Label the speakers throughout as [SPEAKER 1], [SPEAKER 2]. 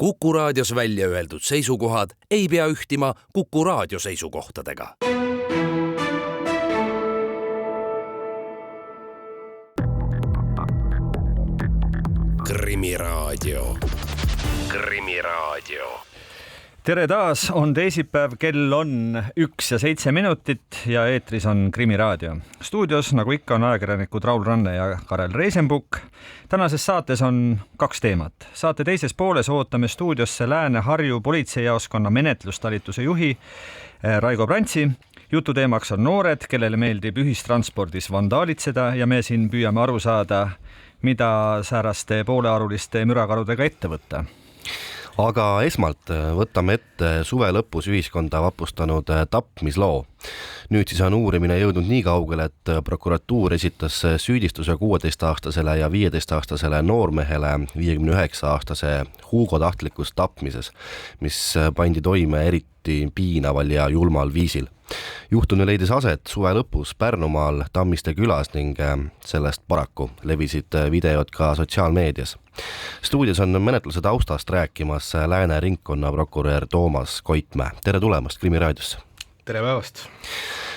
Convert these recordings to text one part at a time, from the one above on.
[SPEAKER 1] Kuku Raadios välja öeldud seisukohad ei pea ühtima Kuku Raadio seisukohtadega. Krimiraadio.
[SPEAKER 2] Tere taas, on teisipäev, kell on 1:07 ja eetris on Krimiraadio. Stuudios, nagu ikka, on ajakirjanikud Raul Ranne ja Karel Reisenbuk. Tänases saates on 2 teemat. Saate teises pooles ootame stuudiosse Lääne-Harju politseijaoskonna menetlustalituse juhi Raigo Prantsi. Jututeemaks on noored, kellele meeldib ühistranspordis vandaalitseda ja me siin püüame aru saada, mida sääraste poolearuliste mürakarudega ette võtta.
[SPEAKER 3] Aga esmalt võtame ette suve lõpus ühiskonda vapustanud tapmisloo. Nüüd siis on uurimine jõudnud nii kaugele, et prokuratuur esitas süüdistuse 16-aastasele ja 15-aastasele noormehele 59-aastase Hugo tahtlikus tapmises, mis pandi toime eriti piinaval ja julmal viisil. Juhtunu leidis aset suve lõpus Pärnumaal Tammiste külas ning sellest paraku levisid videod ka sotsiaalmeedias. Stuudios on menetluse taustast rääkimas Lääne ringkonna prokurör Toomas Koitmäe. Tere tulemast Krimiraadiosse.
[SPEAKER 4] Tere päevast.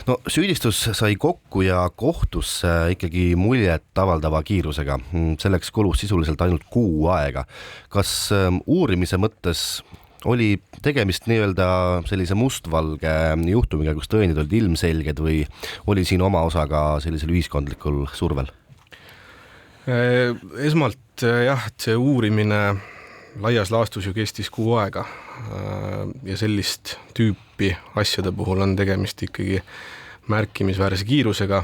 [SPEAKER 3] No, süüdistus sai kokku ja kohtusse ikkagi muljet avaldava kiirusega. Selleks kulus sisuliselt ainult kuu aega. Kas uurimise mõttes oli tegemist nii-öelda sellise mustvalge juhtumiga, kus tõendid olid ilmselged või oli siin oma osa ka sellisel ühiskondlikul survel?
[SPEAKER 4] Esmalt jah, et see uurimine laias laastus ju kestis kuu aega ja sellist tüüpi asjade puhul on tegemist ikkagi märkimisväärse kiirusega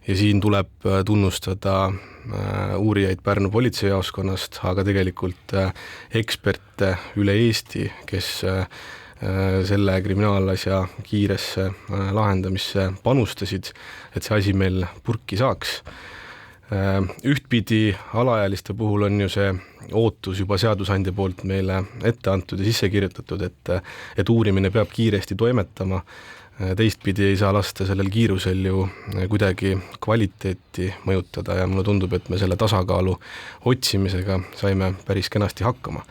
[SPEAKER 4] ja siin tuleb tunnustada uurijaid Pärnu politseijaoskonnast, aga tegelikult eksperte üle Eesti, kes selle kriminaalasja kiiresse lahendamisse panustasid, et see asi meil purki saaks. Ühtpidi alaealiste puhul on ju see ootus juba seadusandja poolt meile ette antud ja sisse kirjutatud, et uurimine peab kiiresti toimetama. Teistpidi ei saa lasta sellel kiirusel ju kuidagi kvaliteeti mõjutada ja mulle tundub, et me selle tasakaalu otsimisega saime päris kenasti hakkama.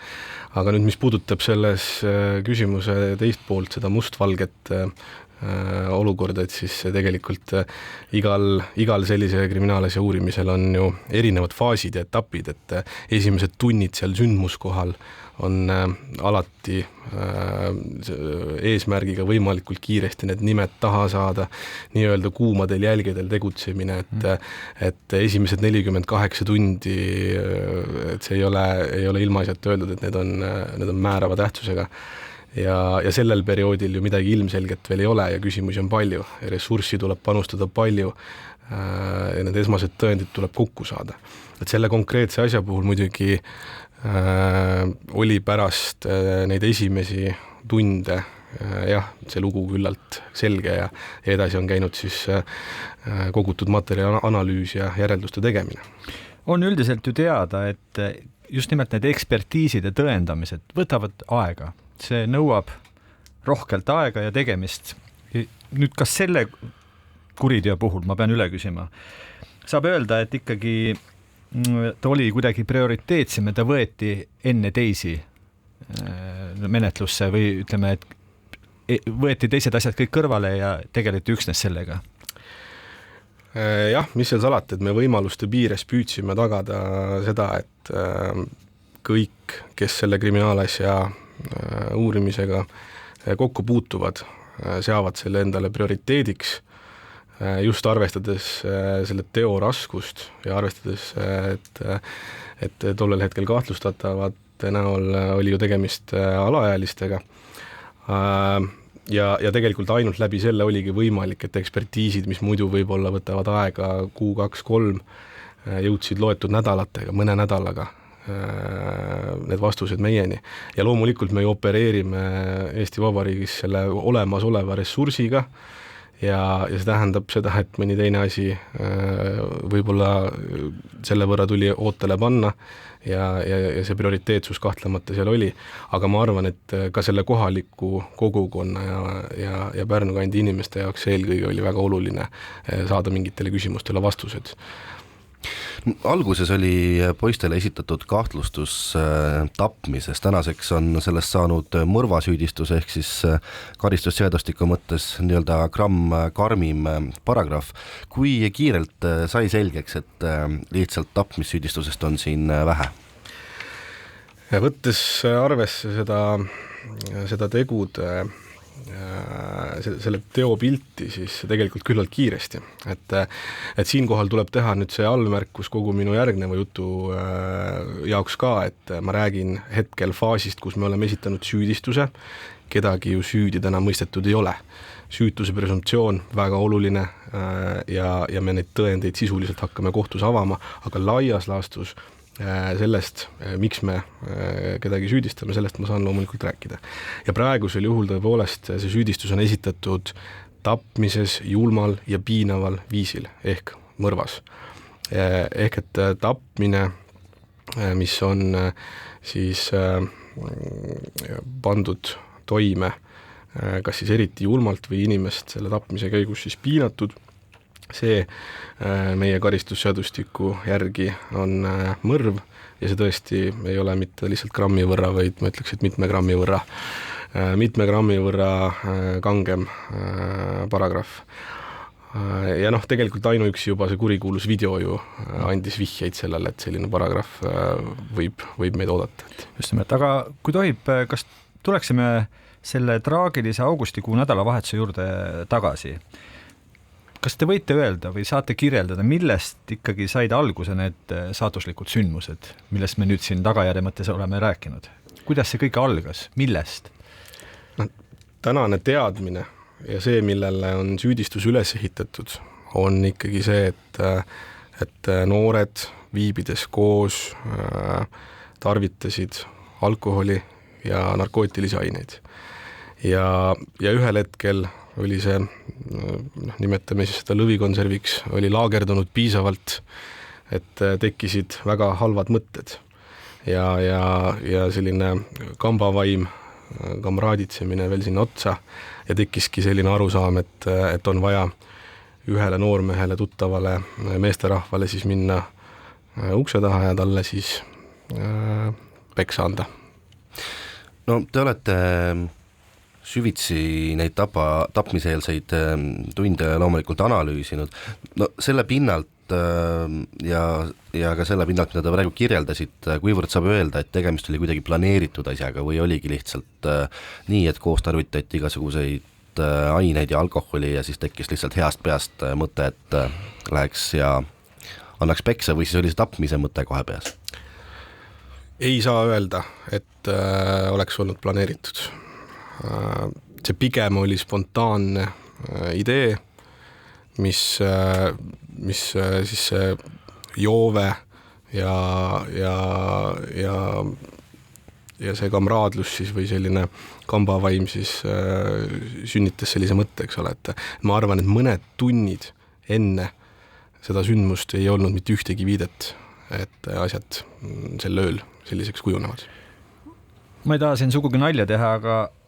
[SPEAKER 4] Aga nüüd, mis puudutab selles küsimuse teist poolt, seda mustvalget olukorda, et siis tegelikult igal sellise kriminaalasja uurimisel on ju erinevad faasid ja etapid, et esimesed tunnid seal sündmuskohal on alati eesmärgiga võimalikult kiiresti need nimed taha saada, nii-öelda kuumadel jälgedel tegutsemine, et esimesed 48 tundi, et see ei ole ilmaasjata öeldud, et need on määrava tähtsusega. Ja sellel perioodil ju midagi ilmselget veel ei ole ja küsimusi on palju ja ressurssi tuleb panustada palju ja need esmased tõendid tuleb kokku saada. Et selle konkreetse asja puhul muidugi oli pärast neid esimesi tunde jah, see lugu küllalt selge ja edasi on käinud siis kogutud materjali analüüs ja järelduste tegemine.
[SPEAKER 2] On üldiselt ju teada, et just nimelt need ekspertiisid ja tõendamised võtavad aega. See nõuab rohkelt aega ja tegemist. Nüüd kas selle kuriteo puhul, ma pean üle küsima, saab öelda, et ikkagi ta oli kuidagi prioriteetsem ja ta võeti enne teisi menetlusse või ütleme, et võeti teised asjad kõik kõrvale ja tegeleti üksnes sellega?
[SPEAKER 4] Jah, mis seal salata, et me võimaluste piires püüdsime tagada seda, et kõik, kes selle kriminaalasja uurimisega kokku puutuvad, seavad selle endale prioriteediks, just arvestades selle teo raskust ja arvestades, et tollel hetkel kahtlustatavate näol oli ju tegemist alaealistega ja tegelikult ainult läbi selle oligi võimalik, et ekspertiisid, mis muidu võib-olla võtavad aega kuu, 2-3, jõudsid loetud nädalatega, mõne nädalaga need vastused meieni. Ja loomulikult me opereerime Eesti Vabariigis selle olemasoleva ressursiga ja see tähendab seda, et mõni teine asi võib-olla selle võrra tuli ootele panna ja see prioriteetsus kahtlemata seal oli. Aga ma arvan, et ka selle kohaliku kogukonna ja Pärnu kandi inimeste jaoks eelkõige oli väga oluline saada mingitele küsimustele vastused.
[SPEAKER 3] Alguses oli poistele esitatud kahtlustus tapmises, tänaseks on sellest saanud mõrvasüüdistus ehk siis karistusseadustiku mõttes nii-öelda gramm karmim paragrahv. Kui kiirelt sai selgeks, et lihtsalt tapmissüüdistusest on siin vähe?
[SPEAKER 4] Võttes arvesse seda tegude selle teopilti, siis tegelikult küllalt kiiresti, et siinkohal tuleb teha nüüd see allmärkus kogu minu järgneva jutu jaoks ka, et ma räägin hetkel faasist, kus me oleme esitanud süüdistuse, kedagi ju süüdi täna mõistetud ei ole. Süütuse presumptsioon väga oluline ja me neid tõendeid sisuliselt hakkame kohtus avama, aga laias laastus sellest, miks me kedagi süüdistame, sellest ma saan loomulikult rääkida. Ja praegusel juhul tõepoolest see süüdistus on esitatud tapmises julmal ja piinaval viisil ehk mõrvas. Ehk et tapmine, mis on siis pandud toime kas siis eriti julmalt või inimest selle tapmise käigus siis piinatud, see meie karistusseadustiku järgi on mõrv ja see tõesti ei ole mitte lihtsalt grammi võrra, vaid ma ütleks, et mitme grammi võrra kangem paragrahv. Ja tegelikult ainuüksi juba see kurikuulus video ju andis vihjeid sellele, et selline paragrahv võib meid oodata.
[SPEAKER 2] Just nimelt, aga kui tohib, kas tuleksime selle traagilise augustikuu nädalavahetuse juurde tagasi? Kas te võite öelda või saate kirjeldada, millest ikkagi said alguse need saatuslikud sündmused, millest me nüüd siin tagajärje mõttes oleme rääkinud? Kuidas see kõik algas? Millest?
[SPEAKER 4] Tänane teadmine ja see, millele on süüdistus üles ehitatud, on ikkagi see, et noored viibides koos tarvitasid alkoholi ja narkootilisi aineid. Ja ühel hetkel oli see, nimetame siis seda lõvikonserviks, oli laagerdunud piisavalt, et tekkisid väga halvad mõtted ja selline kambavaim, kamraaditsemine veel sinna otsa ja tekkiski selline arusaam, et on vaja ühele noormehele tuttavale meesterahvale siis minna ukse taha ja talle siis peksa anda.
[SPEAKER 3] No te olete süvitsi neid tapmiseelseid tunde loomulikult analüüsinud. No selle pinnalt ja ka selle pinnalt, mida te praegu kirjeldasid, kuivõrd saab öelda, et tegemist oli kuidagi planeeritud asjaga või oligi lihtsalt nii, et koos tarvitati igasuguseid aineid ja alkoholi ja siis tekkis lihtsalt heast peast mõte, et läheks ja annaks peksa või siis oli see tapmise mõte kohe peas?
[SPEAKER 4] Ei saa öelda, et oleks olnud planeeritud. See pigem oli spontaanne idee, mis siis joove ja see kamraadlus siis või selline kambavaim siis sünnitas sellise mõtte, eks ole, et ma arvan, et mõned tunnid enne seda sündmust ei olnud mitte ühtegi viidet, et asjad sel ööl selliseks kujunevad.
[SPEAKER 2] Ma ei taha siin sugugi nalja teha,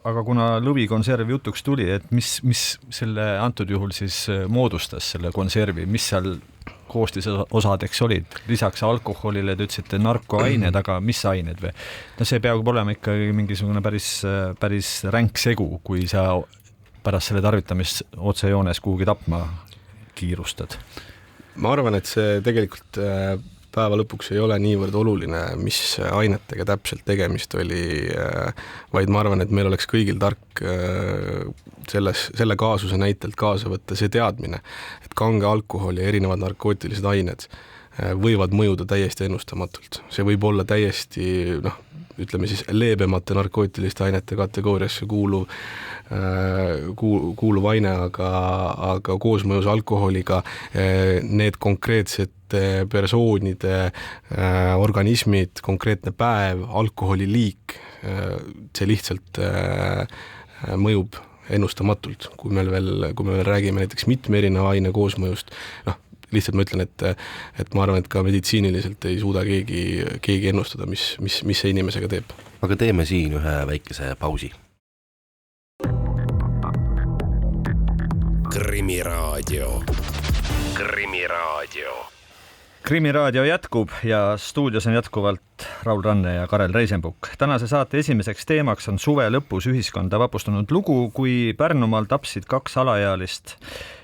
[SPEAKER 2] aga kuna lõvikonserv jutuks tuli, et mis selle antud juhul siis moodustas selle konservi, mis seal koostisosadeks olid? Lisaks alkoholile te ütlesite narkoained, aga mis ained või? No see peab olema ikkagi mingisugune päris ränk segu, kui sa pärast selle tarvitamist otsejoones kuhugi tapma kiirustad. Ma
[SPEAKER 4] arvan, et see tegelikult päeva lõpuks ei ole niivõrd oluline, mis ainetega täpselt tegemist oli, vaid ma arvan, et meil oleks kõigil tark selle kaasuse näitelt kaasa võtta see teadmine, et kange alkohol ja erinevad narkootilised ained võivad mõjuda täiesti ennustamatult. See võib olla täiesti, ütleme siis leebemate narkootiliste ainete kategooriasse kuuluv aine, aga koosmõjus alkoholiga need konkreetsed persoonide organismid, konkreetne päev, alkoholiliik, see lihtsalt mõjub ennustamatult, kui me veel räägime näiteks mitme erineva aine koosmõjust, lihtsalt ma ütlen, et ma arvan, et ka meditsiiniliselt ei suuda keegi ennustada, mis see inimesega teeb.
[SPEAKER 3] Aga teeme siin ühe väikese pausi.
[SPEAKER 1] Krimiraadio.
[SPEAKER 2] Krimiraadio jätkub ja stuudios on jätkuvalt Raul Ranne ja Karel Reisenbuk. Tänase saate esimeseks teemaks on suve lõpus ühiskonda vapustanud lugu, kui Pärnumaal tapsid 2 alaealist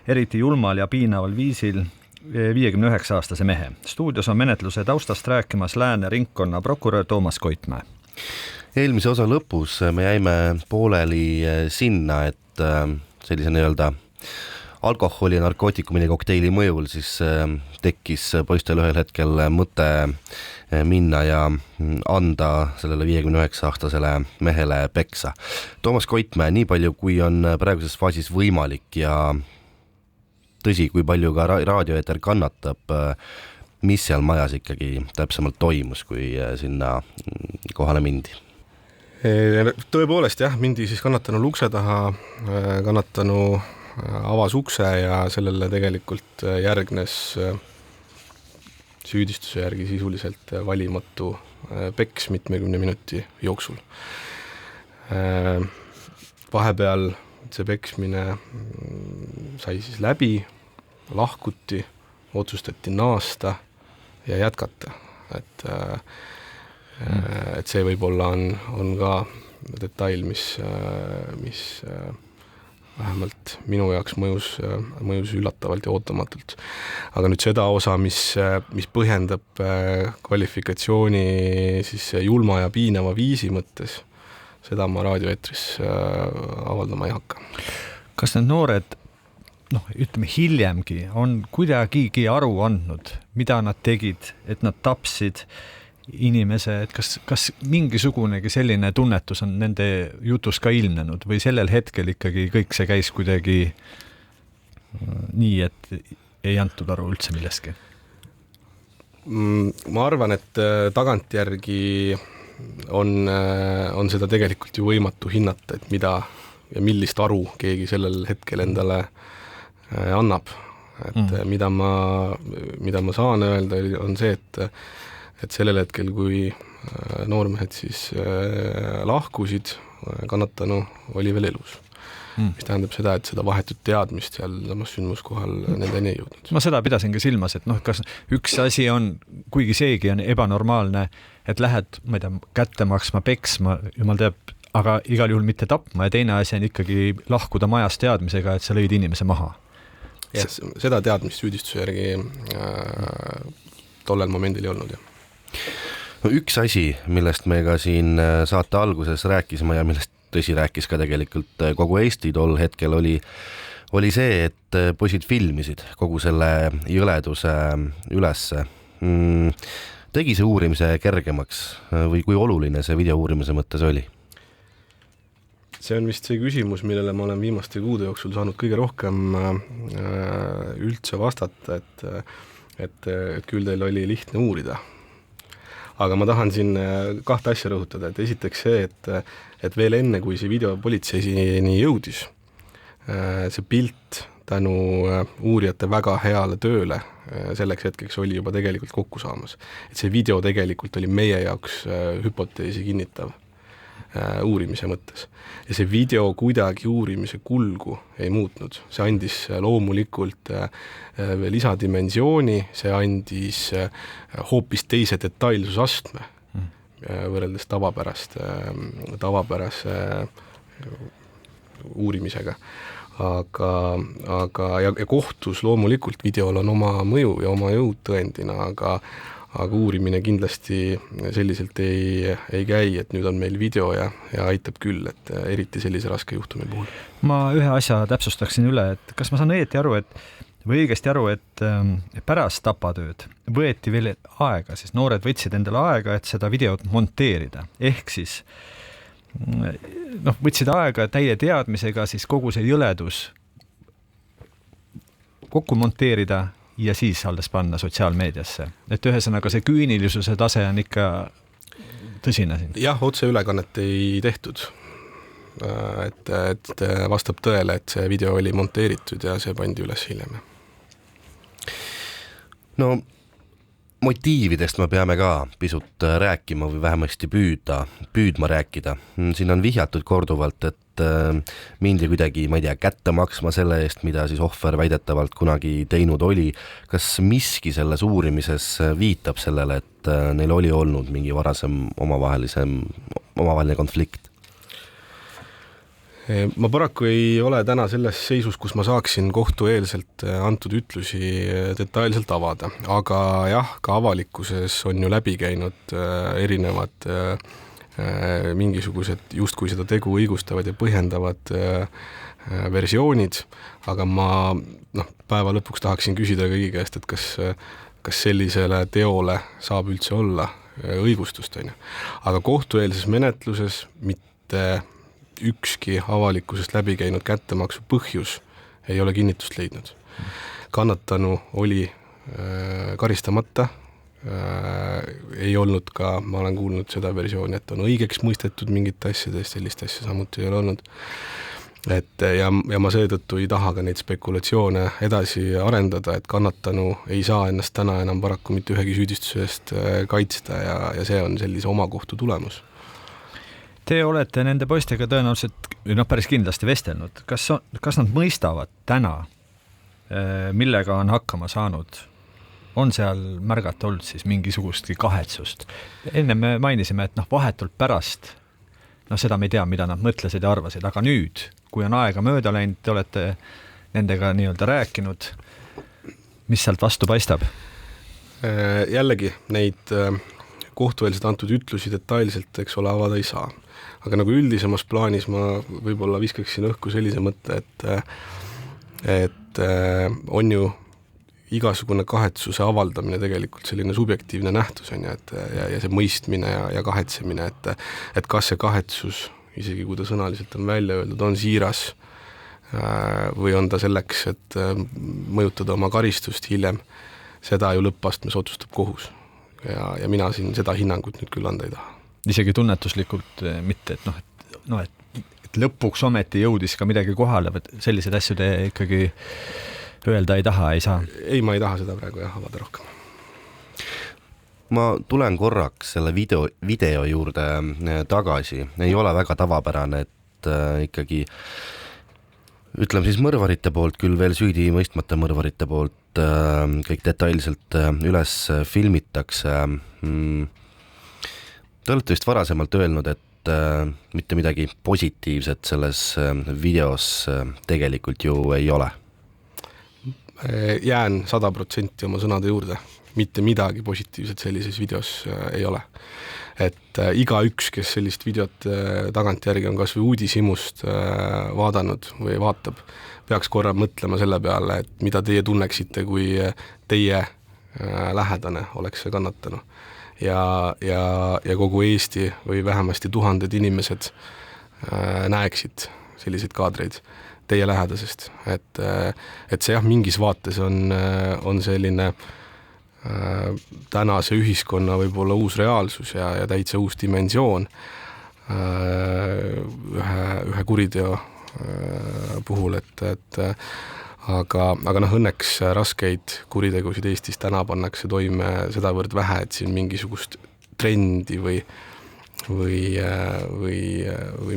[SPEAKER 2] eriti julmal ja piinaval viisil 59-aastase mehe. Stuudios on menetluse taustast rääkimas Lääne ringkonna prokurör Toomas Koitmäe.
[SPEAKER 3] Eelmise osa lõpus me jäime pooleli sinna, et sellise nii-öelda alkoholi ja narkootikumini kokteili mõjul siis tekkis poistel ühel hetkel mõte minna ja anda sellele 59-aastasele mehele peksa. Toomas Koitmäe, nii palju kui on praeguses faasis võimalik ja tõsi, kui palju ka raadioeeter kannatab, mis seal majas ikkagi täpsemalt toimus, kui sinna kohale mindi?
[SPEAKER 4] Tõepoolest jah, mindi siis kannatanu ukse taha, kannatanu avas ukse ja sellele tegelikult järgnes süüdistuse järgi sisuliselt valimatu peks 70 minuti jooksul. Vahepeal see peksmine sai siis läbi, lahkuti, otsustati naasta ja jätkata. Et see võib-olla on ka detail, mis vähemalt minu jaoks mõjus üllatavalt ja ootamatult. Aga nüüd seda osa, mis põhjendab kvalifikatsiooni siis julma ja piinava viisi mõttes, seda ma raadioeetris avaldama ei hakka.
[SPEAKER 2] Kas need noored, ütleme hiljemgi, on kuidagigi aru andnud, mida nad tegid, et nad tapsid inimese, et kas mingisugunegi selline tunnetus on nende jutus ka ilmnenud või sellel hetkel ikkagi kõik see käis kuidagi nii, et ei antud aru üldse millestki?
[SPEAKER 4] Ma arvan, et tagantjärgi on seda tegelikult ju võimatu hinnata, et mida ja millist aru keegi sellel hetkel endale annab. Et mida ma saan öelda, on see, et sellel hetkel, kui noormehed siis lahkusid, kannatanu oli veel elus. Mis tähendab seda, et seda vahetut teadmist seal samas sündmuskohal nendeni ei jõudnud.
[SPEAKER 2] Ma seda pidasingi silmas, et kas üks asi on, kuigi seegi on ebanormaalne, et lähed, ma ei tea, kätte maksma, peksma, jumal teab, aga igal juhul mitte tapma ja teine asi on ikkagi lahkuda majast teadmisega, et sa lõid inimese maha.
[SPEAKER 4] Ja, seda teadmist süüdistuse järgi tollel momendil ei olnud, jah.
[SPEAKER 3] No, üks asi, millest me ka siin saate alguses rääkisime ja millest tõsi rääkis ka tegelikult kogu Eesti tol hetkel oli see, et poisid filmisid kogu selle jõleduse ülesse. Tegi see uurimise kergemaks või kui oluline see video uurimise mõttes oli?
[SPEAKER 4] See on vist see küsimus, millele ma olen viimaste kuude jooksul saanud kõige rohkem üldse vastata, et küll teil oli lihtne uurida. Aga ma tahan siin 2 asja rõhutada, et esiteks see, et veel enne, kui see video politseisini jõudis, see pilt tänu uurijate väga heale tööle selleks hetkeks oli juba tegelikult kokku saamas. Et see video tegelikult oli meie jaoks hüpoteesi kinnitav uurimise mõttes. Ja see video kuidagi uurimise kulgu ei muutnud. See andis loomulikult lisadimensiooni, see andis hoopis teise detailsusastme võrreldes tavapärase uurimisega. Aga kohtus loomulikult videol on oma mõju ja oma jõud tõendina, aga uurimine kindlasti selliselt ei käi, et nüüd on meil video ja aitab küll, et eriti sellise raske juhtumi puhul.
[SPEAKER 2] Ma ühe asja täpsustaksin üle, et kas ma saan õigesti aru, et pärast tapatööd võeti veel aega, siis noored võtsid endale aega, et seda videot monteerida. Ehk siis võtsid aega täie teadmisega siis kogu see jõledus kokku monteerida ja siis alles panna sotsiaalmeediasse. Et ühesõnaga see küünilisuse tase on ikka tõsine siin.
[SPEAKER 4] Jah, otseülekannet ei tehtud. Et vastab tõele, et see video oli monteeritud ja see pandi üles hiljem.
[SPEAKER 3] No motiividest me peame ka pisut rääkima või vähemasti püüdma rääkida. Siin on vihjatud korduvalt, et mindi kuidagi, ma ei tea, kätte maksma selle eest, mida siis ohver väidetavalt kunagi teinud oli. Kas miski selles uurimises viitab sellele, et neil oli olnud mingi varasem omavaheline konflikt?
[SPEAKER 4] Ma paraku ei ole täna selles seisus, kus ma saaksin kohtueelselt antud ütlusi detailselt avada, aga jah, ka avalikkuses on ju läbi käinud erinevad mingisugused justkui seda tegu õigustavad ja põhjendavad versioonid, aga ma päeva lõpuks tahaksin küsida kõigi käest, et kas sellisele teole saab üldse olla õigustust, on ju. Aga kohtueelses menetluses mitte ükski avalikkusest läbi käinud kättemaksu põhjus ei ole kinnitust leidnud. Kannatanu oli karistamata, ei olnud ka, ma olen kuulnud seda versiooni, et on õigeks mõistetud mingit asjadest, sellist asja samuti ei ole olnud. Ja ma seetõttu ei taha ka neid spekulatsioone edasi arendada, et kannatanu ei saa ennast täna enam paraku mitte ühegi süüdistusest kaitsta ja see on sellise omakohtu tulemus.
[SPEAKER 2] Te olete nende poistega tõenäoliselt päris kindlasti vestelnud. Kas nad mõistavad täna, millega on hakkama saanud? On seal märgata olnud siis mingisugustki kahetsust? Enne me mainisime, et vahetult pärast, seda me ei tea, mida nad mõtlesid ja arvasid, aga nüüd, kui on aega mööda läinud, te olete nendega nii-öelda rääkinud, mis sealt vastu paistab?
[SPEAKER 4] Jällegi, neid kohtueelselt antud ütlusi detailselt, eks ole, avada ei saa. Aga nagu üldisemas plaanis ma võib-olla viskaksin õhku sellise mõtte, et on ju igasugune kahetsuse avaldamine tegelikult selline subjektiivne nähtus on ja see mõistmine ja kahetsemine, et kas see kahetsus, isegi kui ta sõnaliselt on välja öeldud, on siiras või on ta selleks, et mõjutada oma karistust hiljem, seda ju lõppastmes otsustab kohus. Ja mina siin seda hinnangut nüüd küll anda ei taha.
[SPEAKER 2] Isegi tunnetuslikult mitte, et lõpuks ometi jõudis ka midagi kohale, et sellised asju te ikkagi öelda ei taha, ei saa? Ei,
[SPEAKER 4] ma ei taha seda praegu avada rohkem.
[SPEAKER 3] Ma tulen korraks selle video juurde tagasi. Ei ole väga tavapärane, et ikkagi ütleme siis mõrvarite poolt, küll veel süüdi mõistmata mõrvarite poolt kõik detailselt üles filmitakse. Te olete vist varasemalt öelnud, et mitte midagi positiivset selles videos tegelikult ju ei ole.
[SPEAKER 4] Jään 100% oma sõnade juurde. Mitte midagi positiivset sellises videos ei ole. Et iga üks, kes sellist videot tagantjärgi on kas või uudishimust vaadanud või vaatab, peaks korra mõtlema selle peale, et mida teie tunneksite, kui teie lähedane oleks see kannatanu. Ja kogu Eesti või vähemasti tuhanded inimesed näeksid selliseid kaadreid teie lähedasest. Et see mingis vaates on selline tänase ühiskonna võib-olla uus reaalsus ja täitsa uus dimensioon ühe kuriteo puhul, aga õnneks raskeid kuritegusid Eestis täna pannakse toime sedavõrd vähe, et siin mingisugust trendi või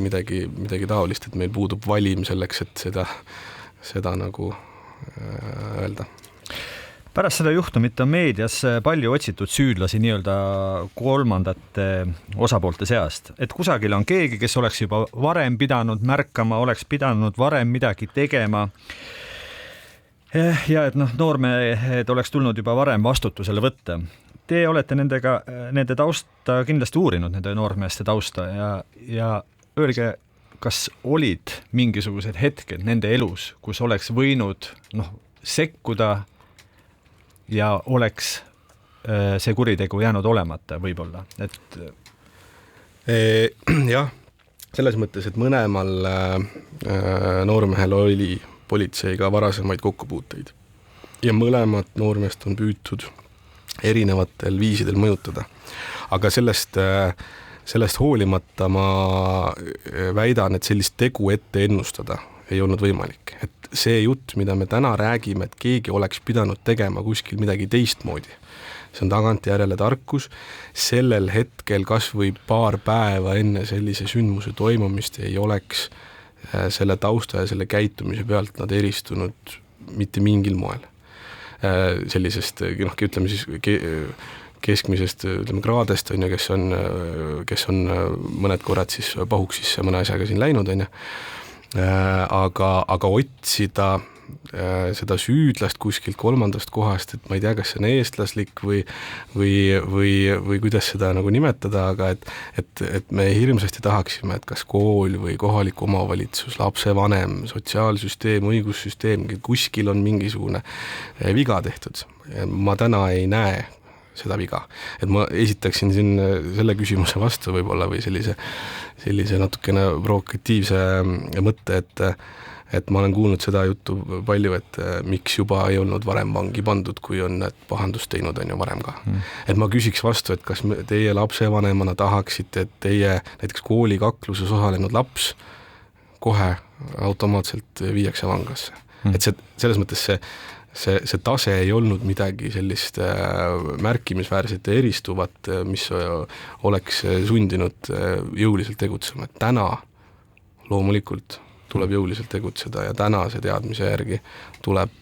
[SPEAKER 4] midagi taolist, et meil puudub valim selleks, et seda nagu öelda.
[SPEAKER 2] Pärast seda juhtumit on meedias palju otsitud süüdlasi nii-öelda kolmandate osapoolte seast, et kusagil on keegi, kes oleks juba varem pidanud märkama, oleks pidanud varem midagi tegema ja et noormehed oleks tulnud juba varem vastutusele võtta. Te olete nende tausta kindlasti uurinud, nende noormeeste tausta ja öelge, kas olid mingisugused hetked nende elus, kus oleks võinud sekkuda ja oleks see kuritegu jäänud olemata võib-olla?
[SPEAKER 4] Jah, selles mõttes, et mõlemal noormehel oli politseiga varasemaid kokkupuuteid ja mõlemad noormeest on püütud erinevatel viisidel mõjutada. Aga sellest hoolimata ma väidan, et sellist tegu ette ennustada ei olnud võimalik. Et see jutt, mida me täna räägime, et keegi oleks pidanud tegema kuskil midagi teistmoodi, see on tagantjärele tarkus, sellel hetkel kas või paar päeva enne sellise sündmuse toimumist ei oleks selle tausta ja selle käitumise pealt nad eristunud mitte mingil moel. Sellisest, ütleme siis keskmisest, kraadest, on ju, kes on mõned korrad siis pahuksisse mõne asjaga siin läinud, on ju. Aga otsida seda süüdlast kuskilt kolmandast kohast, et ma ei tea, kas see on eestlaslik või kuidas seda nagu nimetada, aga et me hirmsasti tahaksime, et kas kool või kohalik omavalitsus, lapsevanem, sotsiaalsüsteem, õigussüsteem, kuskil on mingisugune viga tehtud. Ma täna ei näe seda viga. Et ma esitaksin siin selle küsimuse vastu võib-olla või sellise natukene provokatiivse mõtte, et ma olen kuulnud seda juttu palju, et miks juba ei olnud varem vangi pandud, kui on pahandust teinud, on ju varem ka. Et ma küsiks vastu, et kas teie lapsevanemana tahaksite, et teie näiteks koolikakluses osalenud laps kohe automaatselt viiakse vangasse. Et selles mõttes see tase ei olnud midagi sellist märkimisväärset ja eristuvat, mis oleks sundinud jõuliselt tegutsema. Et täna loomulikult tuleb jõuliselt tegutseda ja tänase teadmise järgi tuleb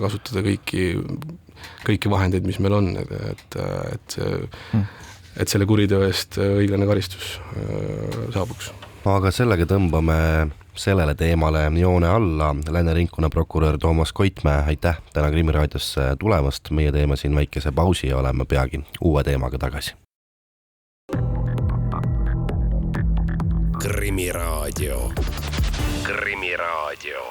[SPEAKER 4] kasutada kõiki vahendeid, mis meil on, et selle kuriteo eest õiglane karistus saabuks.
[SPEAKER 3] Aga sellega tõmbame sellele teemale joone alla. Lääne ringkonna prokurör Toomas Koitmäe, aitäh täna Krimi raadiosse tulemast. Meie teeme siin väikese pausi ja oleme peagi uue teemaga tagasi.
[SPEAKER 1] Krimiraadio. Krimiraadio.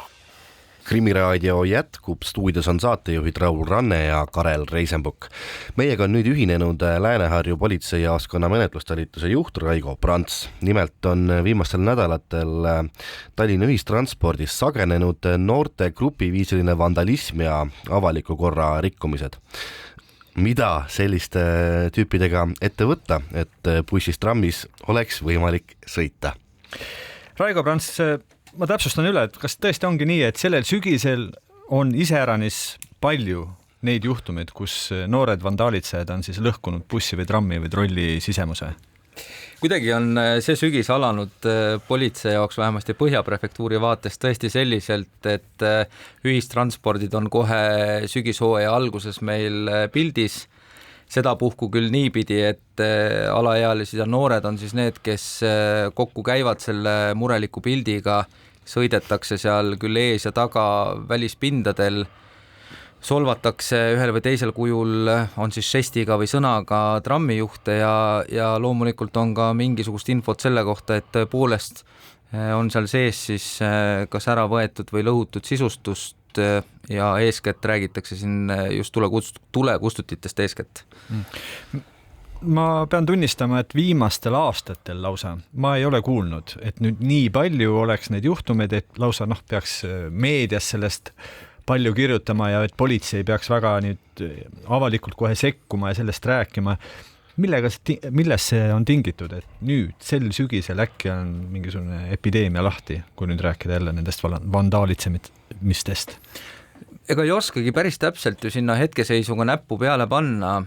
[SPEAKER 3] Krimiraadio jätkub, stuudios on saatejuhid Raul Ranne ja Karel Reisenbuk. Meiega on nüüd ühinenud Lääne-Harju politseijaoskonna menetlustalituse juht Raigo Prants. Nimelt on viimastel nädalatel Tallinna ühistranspordis sagenenud noorte grupiviisiline vandalism ja avaliku korra rikkumised. Mida selliste tüüpidega ette võtta, et bussist trammis oleks võimalik sõita?
[SPEAKER 2] Raigo Prants, ma täpsustan üle, et kas tõesti ongi nii, et sellel sügisel on iseäranis palju neid juhtumeid, kus noored vandaalitsejad on siis lõhkunud bussi või trammi või trolli sisemuse?
[SPEAKER 5] Kuidagi on see sügis alanud politsei jaoks vähemasti Põhjaprefektuuri vaates tõesti selliselt, et ühistranspordid on kohe sügishooaja alguses meil pildis. Seda puhku küll niipidi, et alaealised ja noored on siis need, kes kokku käivad selle mureliku pildiga, sõidetakse seal küll ees ja taga välispindadel, solvatakse ühel või teisel kujul, on siis žestiga või sõnaga trammijuhte ja loomulikult on ka mingisugust infot selle kohta, et tõepoolest on seal sees siis kas ära võetud või lõhutud sisustust ja eeskätt räägitakse siin just tulekustutitest eeskätt.
[SPEAKER 2] Ma pean tunnistama, et viimastel aastatel lausa ma ei ole kuulnud, et nüüd nii palju oleks neid juhtumeid, et lausa peaks meedias sellest palju kirjutama ja et politsei peaks väga nüüd avalikult kohe sekkuma ja sellest rääkima. Milles see on tingitud, et nüüd sel sügisel äkki on mingisugune epideemia lahti, kui nüüd rääkida jälle nendest vandaalitsemistest?
[SPEAKER 5] Ega ei oskagi päris täpselt ju sinna hetkeseisuga näppu peale panna.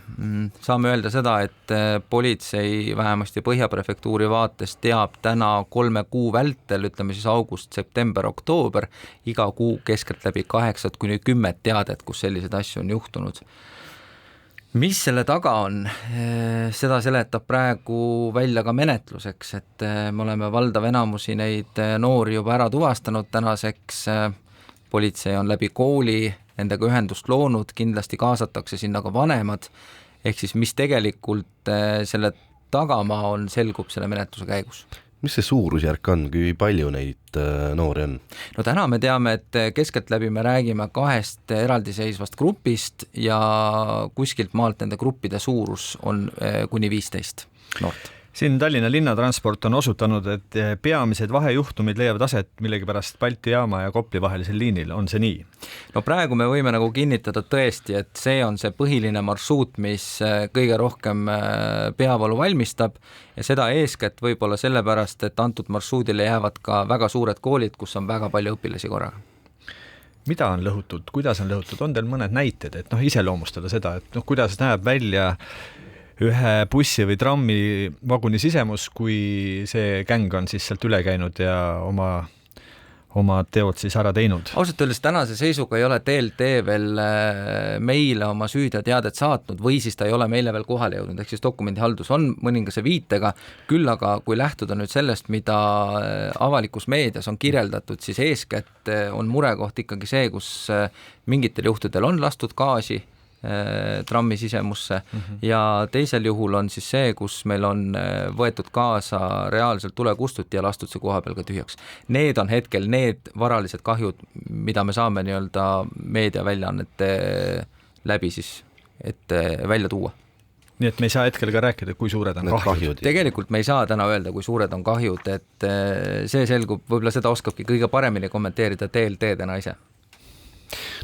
[SPEAKER 5] Saame öelda seda, et politsei vähemasti Põhjaprefektuuri vaates teab täna 3 kuu vältel, ütleme siis august, september, oktoober, iga kuu keskeltläbi 8-10 teadet, kus sellised asju on juhtunud. Mis selle taga on? Seda seletab praegu välja ka menetluseks, et me oleme valdav enamusi neid noori juba ära tuvastanud tänaseks. Politsei on läbi kooli nendega ühendust loonud, kindlasti kaasatakse sinna ka vanemad, ehk siis mis tegelikult selle tagamaa on, selgub selle menetluse käigus.
[SPEAKER 3] Mis see suurusjärk on, kui palju neid noori on?
[SPEAKER 5] No täna me teame, et keskeltläbi me räägime 2 eraldiseisvast grupist ja kuskilt maalt nende gruppide suurus on kuni 15 noort.
[SPEAKER 2] Siin Tallinna linnatransport on osutanud, et peamised vahejuhtumid leiavad aset millegipärast Balti jaama ja Kopli vahelisel liinil. On see nii?
[SPEAKER 5] No praegu me võime nagu kinnitada tõesti, et see on see põhiline marsruut, mis kõige rohkem peavalu valmistab ja seda eeskätt võib-olla sellepärast, et antud marsruudile jäävad ka väga suured koolid, kus on väga palju õpilasi korraga.
[SPEAKER 2] mida on lõhutud, kuidas on lõhutud, on teil mõned näited, et iseloomustada seda, et kuidas näeb välja ühe bussi või trammi vaguni sisemus, kui see gäng on siis sealt üle käinud ja oma teod siis ära teinud.
[SPEAKER 5] Ausalt öeldes tänase seisuga ei ole TLT veel meile oma süüteoteadet saatnud või siis ta ei ole meile veel kohale jõudnud, ehk siis dokumendihaldus on mõningase viitega, küll aga kui lähtuda nüüd sellest, mida avalikus meedias on kirjeldatud, siis eeskätt on murekoht ikkagi see, kus mingitel juhtudel on lastud gaasi trammi sisemusse ja teisel juhul on siis see, kus meil on võetud kaasa reaalselt tulekustuti ja lastud see koha peal ka tühjaks. Need on hetkel need varalised kahjud, mida me saame nii-öelda meediaväljaannete läbi siis, et välja tuua.
[SPEAKER 2] Nii et me ei saa hetkel ka rääkida, kui suured on kahjud.
[SPEAKER 5] Tegelikult me ei saa täna öelda, kui suured on kahjud, et see selgub, võib-olla seda oskabki kõige paremini kommenteerida TLT täna ise.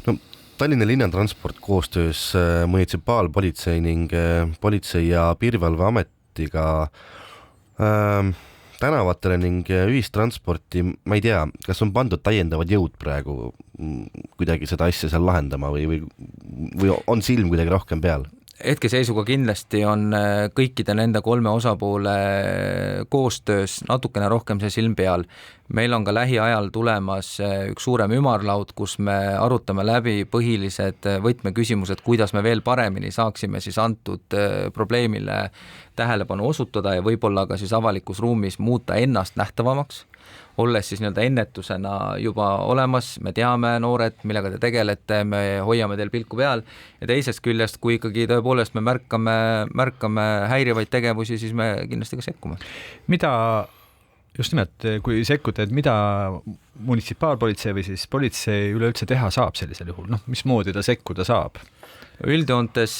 [SPEAKER 3] No Tallinna linnatransport koostöös munitsipaalpolitsei ning politsei ja piirivalveametiga tänavatele ning ühistransporti, ma ei tea, kas on pandud täiendavad jõud praegu kuidagi seda asja seal lahendama või on silm kuidagi rohkem peal?
[SPEAKER 5] Hetkeseisuga kindlasti on kõikide nende 3 osapoole koostöös natukene rohkem see silm peal. Meil on ka lähiajal tulemas üks suurem ümarlaud, kus me arutame läbi põhilised võtmeküsimused, kuidas me veel paremini saaksime siis antud probleemile tähelepanu osutada ja võib-olla ka siis avalikus ruumis muuta ennast nähtavamaks, olles siis nii-öelda ennetusena juba olemas, me teame noored, millega te tegelete, me hoiame teil pilku peal ja teisest küljest, kui ikkagi tõepoolest me märkame häirivaid tegevusi, siis me kindlasti ka sekkume.
[SPEAKER 2] Mida, just nimelt, kui sekkuda, et mida munitsipaalpolitsei või siis politsei üleüldse teha saab sellisel juhul, mismoodi ta sekkuda saab?
[SPEAKER 5] Üldjoontes,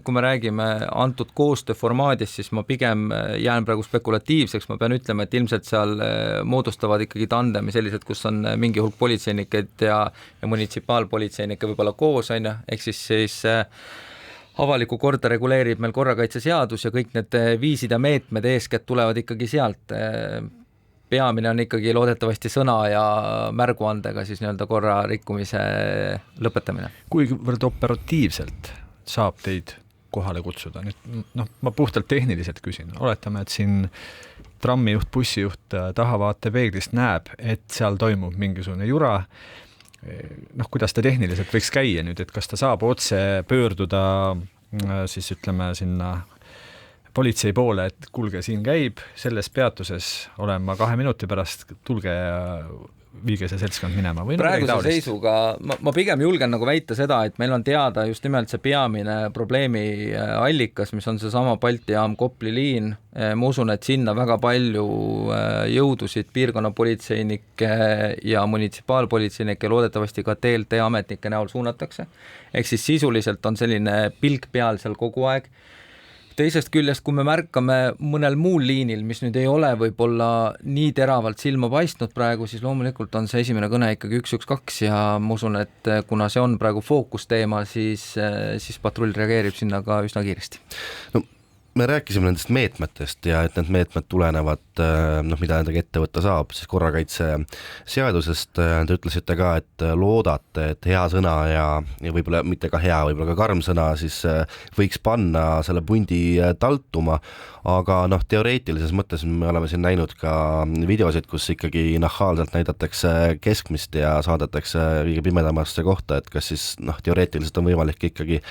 [SPEAKER 5] kui me räägime antud koostööformaadist, siis ma pigem jään praegu spekulatiivseks, ma pean ütlema, et ilmselt seal moodustavad ikkagi tandemi sellised, kus on mingi hulk politseiniked ja munitsipaalpolitseinikke võib-olla koos, ehk siis avalikku korda reguleerib meil korrakaitseseadus ja kõik need viisid ja meetmed eeskätt tulevad ikkagi sealt. Peamine on ikkagi loodetavasti sõna ja märguandega siis nii-öelda korra rikkumise lõpetamine.
[SPEAKER 2] Kuivõrd operatiivselt saab teid kohale kutsuda? Nüüd, ma puhtalt tehniliselt küsin. Oletame, et siin trammijuht, bussijuht tahavaatepeeglist näeb, et seal toimub mingisugune jura. Kuidas ta tehniliselt võiks käia nüüd, et kas ta saab otse pöörduda siis ütleme sinna politsei poole, et kuulge, siin käib, selles peatuses olen ma 2 minuti pärast, tulge ja viige see seltskond minema.
[SPEAKER 5] Praeguse seisuga ma pigem julgen väita seda, et meil on teada just nimelt see peamine probleemi allikas, mis on see sama Balti jaam Kopli liin. Ma usun, et sinna väga palju jõudusid piirkonnapolitseinike ja munitsipaalpolitseinike loodetavasti ka TLT ametnike näol suunatakse. Ehk siis sisuliselt on selline pilk peal seal kogu aeg. Teisest küljest, kui me märkame mõnel muul liinil, mis nüüd ei ole võib-olla nii teravalt silma paistnud praegu, siis loomulikult on see esimene kõne ikkagi 112 ja ma usun, et kuna see on praegu fookusteema, siis patrull reageerib sinna ka üsna kiiresti.
[SPEAKER 3] No, me rääkisime nendest meetmetest ja et need meetmed tulenevad, mida nendega ette võtta saab, siis korrakaitse seadusest te ütlesite ka, et loodate, et hea sõna ja võib-olla mitte ka hea, võib-olla ka karm sõna, siis võiks panna selle pundi taltuma, aga teoreetilises mõttes me oleme siin näinud ka videosid, kus ikkagi nahaalselt näidatakse keskmist ja saadetakse kõige pimedamasse kohta, et kas siis teoreetiliselt on võimalik ikkagi,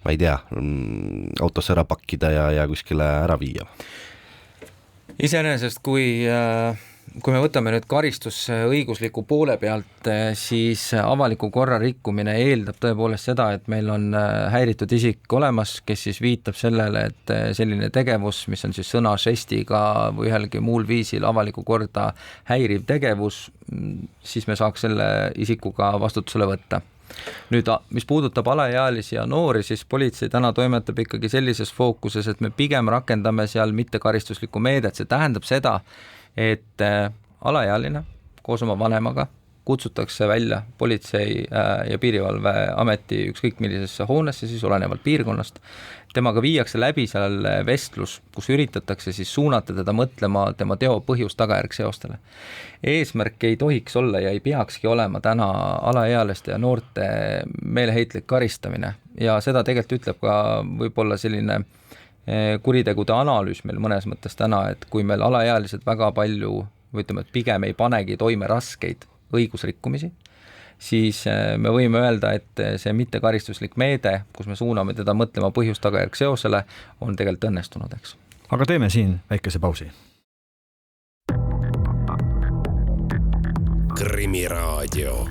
[SPEAKER 3] ma ei tea, autosse ära pakkida ja kuskile ära viia.
[SPEAKER 5] Iseenesest, kui me võtame nüüd karistusõigusliku poole pealt, siis avaliku korra rikkumine eeldab tõepoolest seda, et meil on häiritud isik olemas, kes siis viitab sellele, et selline tegevus, mis on siis sõna, žestiga või ühelgi muul viisil avaliku korda häiriv tegevus, siis me saaks selle isikuga vastutusele võtta. Nüüd, mis puudutab alaealisi ja noori, siis politsei täna toimetab ikkagi sellises fookuses, et me pigem rakendame seal mitte karistuslikku meedet, see tähendab seda, et alaealine koos oma vanemaga kutsutakse välja politsei ja piirivalveameti ükskõik millisesse hoonesse, siis olenevalt piirkonnast. Temaga viiakse läbi seal vestlus, kus üritatakse siis suunata teda mõtlema tema teo põhjus tagajärg seostele. Eesmärk ei tohiks olla ja ei peakski olema täna alaealiste ja noorte meeleheitlik karistamine ja seda tegelikult ütleb ka võib-olla selline kuritegude analüüs meil mõnes mõttes täna, et kui meil alaealised väga palju, või ütleme, et pigem ei panegi toime raskeid õigusrikkumisi, siis me võime öelda, et see mittekaristuslik meede, kus me suuname teda mõtlema põhjus tagajärg seosele, on tegelikult õnnestunud, eks.
[SPEAKER 2] Aga teeme siin väikese pausi.
[SPEAKER 1] Krimiraadio.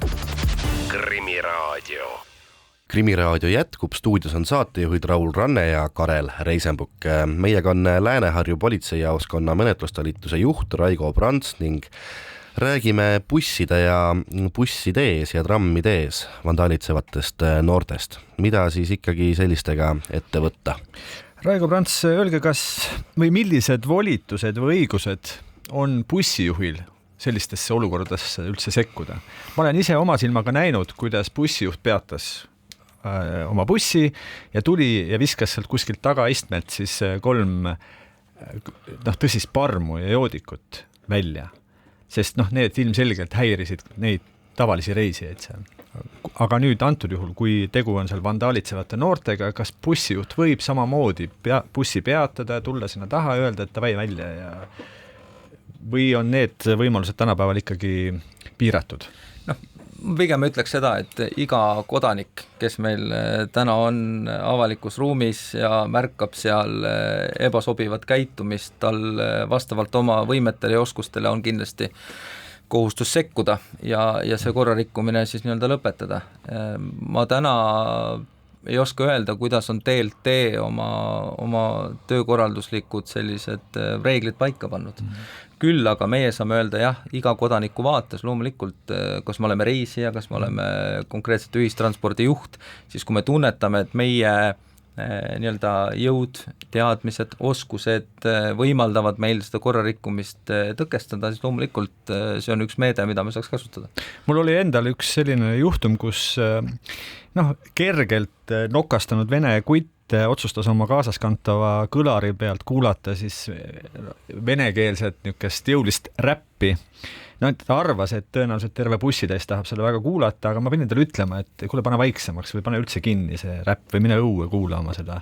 [SPEAKER 3] Krimiraadio jätkub, stuudios on saatejuhid Raul Ranne ja Karel Reisenbuk. Meiega on Lääne-Harju politseijaoskonna menetlustalituse juht Raigo Prants ning räägime busside ja busside ees ja trammide ees vandaalitsevatest noortest. Mida siis ikkagi sellistega ette võtta?
[SPEAKER 2] Raigo Prants, öelge, kas või millised volitused või õigused on bussijuhil sellistesse olukordadesse üldse sekkuda? Ma olen ise oma silmaga näinud, kuidas bussijuht peatas oma bussi ja tuli ja viskas sealt kuskilt tagaistmelt siis 3 tõsist parmu ja joodikut välja. Sest need ilmselgelt häirisid neid tavalisi reisijaid seal. Aga nüüd antud juhul, kui tegu on seal vandaalitsevate noortega, kas bussijuht võib samamoodi bussi peatada, tulla sinna taha ja öelda, et davai välja ja või on need võimalused tänapäeval ikkagi piiratud?
[SPEAKER 5] Pigem ütleks seda, et iga kodanik, kes meil täna on avalikus ruumis ja märkab seal ebasobivat käitumist, tal vastavalt oma võimetele ja oskustele on kindlasti kohustus sekkuda ja see korrarikkumine siis nii-öelda lõpetada. Ma täna ei oska öelda, kuidas on TLT oma töökorralduslikud sellised reeglid paika pannud. Küll aga meie saame öelda jah, iga kodaniku vaates loomulikult, kas me oleme reisija, kas me oleme konkreetselt ühistranspordi juht, siis kui me tunnetame, et meie nii-öelda jõud, teadmised, oskused võimaldavad meil seda korrarikkumist tõkestada, siis loomulikult see on üks meede, mida me saaks kasutada.
[SPEAKER 2] Mul oli endal üks selline juhtum, kus kergelt nokastanud vene kutt otsustas oma kaasaskantava kõlari pealt kuulata siis venekeelset niukest jõulist räppi. Ta arvas, et tõenäoliselt terve bussitäis tahab selle väga kuulata, aga ma pidin talle ütlema, et kuule, pane vaiksemaks või pane üldse kinni see räpp või mine õue kuulama seda.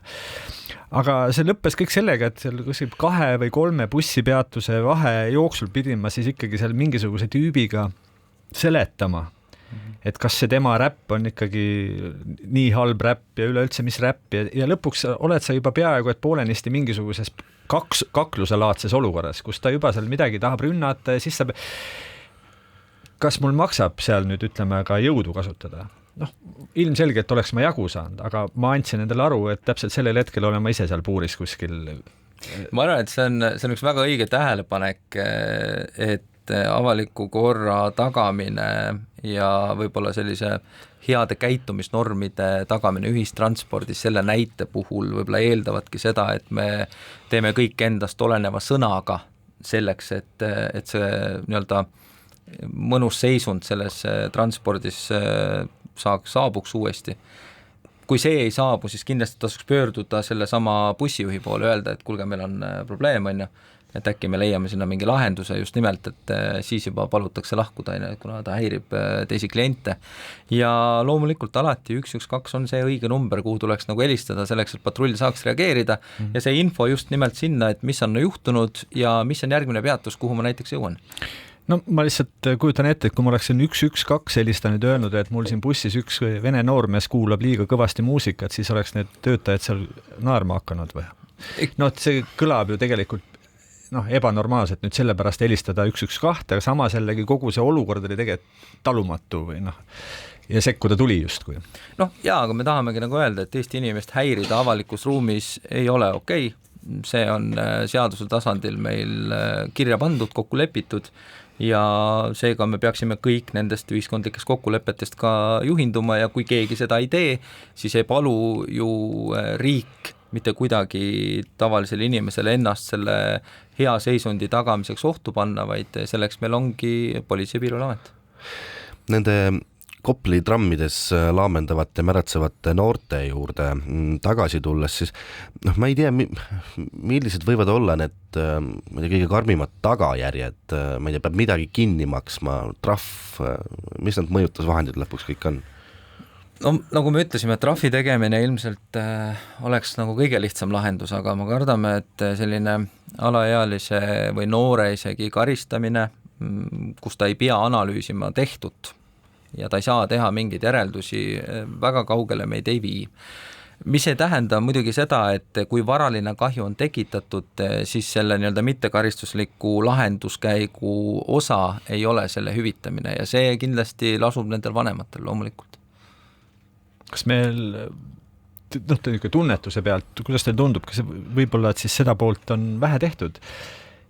[SPEAKER 2] Aga see lõppes kõik sellega, et seal 2 või 3 bussipeatuse vahe jooksul pidin ma siis ikkagi seal mingisuguse tüübiga seletama, et kas see tema räpp on ikkagi nii halb räpp ja üleüldse mis räpp ja lõpuks oled sa juba peaaegu, et poolenisti mingisuguses kakluselaadses olukorras, kus ta juba seal midagi tahab rünnata ja siis sa kas mul maksab seal nüüd ütleme ka jõudu kasutada? Ilmselgelt oleks ma jagu saanud, aga ma andsin endale aru, et täpselt sellel hetkel olen ma ise seal puuris kuskil.
[SPEAKER 5] Ma arvan, et see on üks väga õige tähelepanek, et avaliku korra tagamine ja võib-olla sellise heade käitumisnormide tagamine ühistranspordis selle näite puhul võib-olla eeldavadki seda, et me teeme kõik endast oleneva sõnaga selleks, et see nii-öelda mõnus seisund selles transpordis saabuks uuesti. Kui see ei saabu, siis kindlasti tasuks pöörduda selle sama bussijuhi poole, öelda, et kuulge, meil on probleem, et äkki me leiame sinna mingi lahenduse just nimelt, et siis juba palutakse lahkuda, kuna ta häirib teisi kliente. Ja loomulikult alati 112 on see õige number, kuhu tuleks nagu helistada selleks, et patrull saaks reageerida ja see info just nimelt sinna, et mis on juhtunud ja mis on järgmine peatus, kuhu ma näiteks jõuan.
[SPEAKER 2] Ma lihtsalt kujutan ette, et kui ma oleksin 112 helistanud ja öelnud, et mul siin bussis üks vene noormees kuulab liiga kõvasti muusikat, siis oleks need töötajad seal naerma hakanud või? See kõlab ju tegelikult ebanormaalselt nüüd sellepärast helistada 112, aga samas jällegi kogu see olukord oli tegelikult talumatu või ja sekkuda tuli justkui.
[SPEAKER 5] Aga me tahamegi nagu öelda, et Eesti inimest häirida avalikus ruumis ei ole okei. See on seaduse tasandil meil kirja pandud, kokku lepitud ja seega me peaksime kõik nendest ühiskondlikest kokkulepetest ka juhinduma ja kui keegi seda ei tee, siis ei palu ju riik mitte kuidagi tavalisele inimesele ennast selle hea seisundi tagamiseks ohtu panna, vaid selleks meil ongi Politsei- ja Piirivalveamet.
[SPEAKER 3] nende Kopli trammides laamendavate märatsevate noorte juurde tagasi tulles, siis ma ei tea, millised võivad olla need kõige karmimad tagajärjed, ma ei tea, peab midagi kinni maksma, trahv, mis need mõjutusvahendid lõpuks kõik on?
[SPEAKER 5] No nagu me ütlesime, trahvi tegemine ilmselt oleks nagu kõige lihtsam lahendus, aga ma kardame, et selline alaealise või noore isegi karistamine, kus ta ei pea analüüsima tehtut ja ta ei saa teha mingeid järeldusi, väga kaugele meid ei vii. Mis ei tähenda muidugi seda, et kui varaline kahju on tekitatud, siis selle nii-öelda mittekaristusliku lahenduskäigu osa ei ole selle hüvitamine ja see kindlasti lasub nendel vanematel loomulikult.
[SPEAKER 2] Kas meil tunnetuse pealt, kuidas teil tundub, kas võib-olla, et siis seda poolt on vähe tehtud?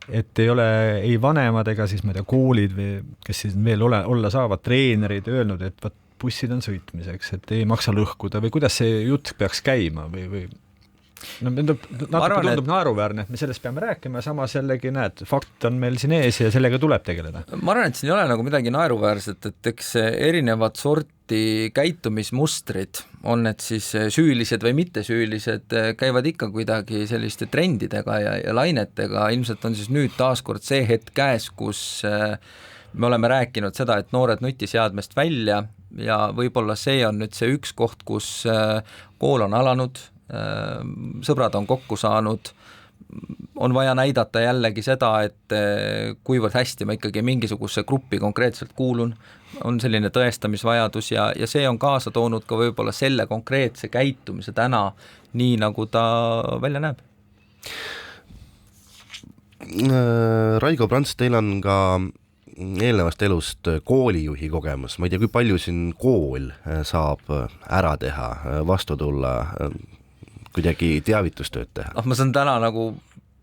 [SPEAKER 2] Et ei ole ei vanemad ega siis ma ei tea, koolid või kes siis veel olla saavad, treenerid öelnud, et võt, bussid on sõitmiseks, et ei maksa lõhkuda või kuidas see jutt peaks käima või natuke tundub naeruväärne, et me sellest peame rääkima, samas jällegi näed, fakt on meil siin ees ja sellega tuleb tegeleda.
[SPEAKER 5] Ma arvan, et siin ei ole nagu midagi naeruväärset, et eks erinevad sorti käitumismustrid, on need siis süülised või mittesüülised, käivad ikka kuidagi selliste trendidega ja lainetega, ilmselt on siis nüüd taaskord see hetk käes, kus me oleme rääkinud seda, et noored nutiseadmest välja ja võib-olla see on nüüd see üks koht, kus kool on alanud, sõbrad on kokku saanud, on vaja näidata jällegi seda, et kuivõrd hästi ma ikkagi mingisuguse gruppi konkreetselt kuulun, on selline tõestamisvajadus ja see on kaasa toonud ka võib-olla selle konkreetse käitumise täna, nii nagu ta välja näeb.
[SPEAKER 3] Raigo Prants, teil on ka eelnevast elust koolijuhi kogemus, ma ei tea, kui palju siin kool saab ära teha, vastu tulla, kuidagi teavitustööd teha?
[SPEAKER 5] Ma saan täna nagu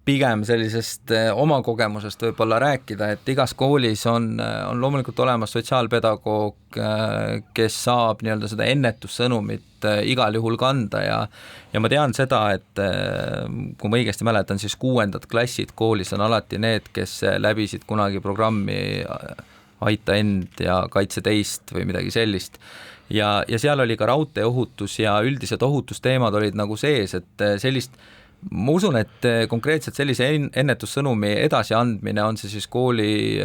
[SPEAKER 5] pigem sellisest oma kogemusest võib-olla rääkida, et igas koolis on loomulikult olemas sotsiaalpedagoog, kes saab nii-öelda seda ennetussõnumit igal juhul kanda ja ma tean seda, et kui ma õigesti mäletan, siis 6. klassid koolis on alati need, kes läbisid kunagi programmi Aita end ja kaitse teist või midagi sellist. Ja seal oli ka raudteeohutus ja üldised ohutusteemad olid nagu sees, et sellist, ma usun, et konkreetselt sellise ennetussõnumi edasiandmine, on see siis kooli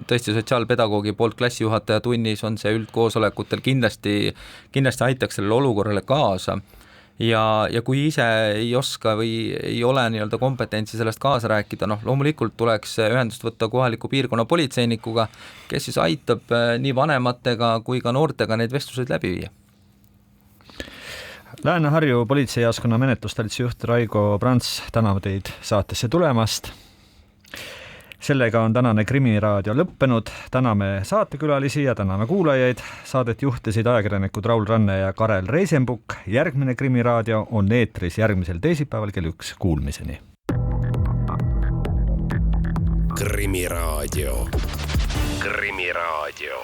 [SPEAKER 5] tõesti sotsiaalpedagoogi poolt klassijuhataja tunnis, on see üldkoosolekutel, kindlasti aitaks sellele olukorrale kaasa. Ja kui ise ei oska või ei ole nii-öelda kompetentsi sellest kaasa rääkida, loomulikult tuleks ühendust võtta kohaliku piirkonna politseinikuga, kes siis aitab nii vanematega kui ka noortega neid vestluseid läbi viia.
[SPEAKER 2] Lääne-Harju politseijaoskonna menetlustalituse juht Raigo Prants, täname teid saatesse tulemast. Sellega on tänane Krimiraadio lõppenud. Täname saatekülalisi ja täname kuulajaid. Saadet juhtisid ajakirjanikud Raul Ranne ja Karel Reisenbuk. Järgmine Krimiraadio on eetris järgmisel teisipäeval kell 1. Kuulmiseni.
[SPEAKER 1] Krimiraadio. Krimiraadio.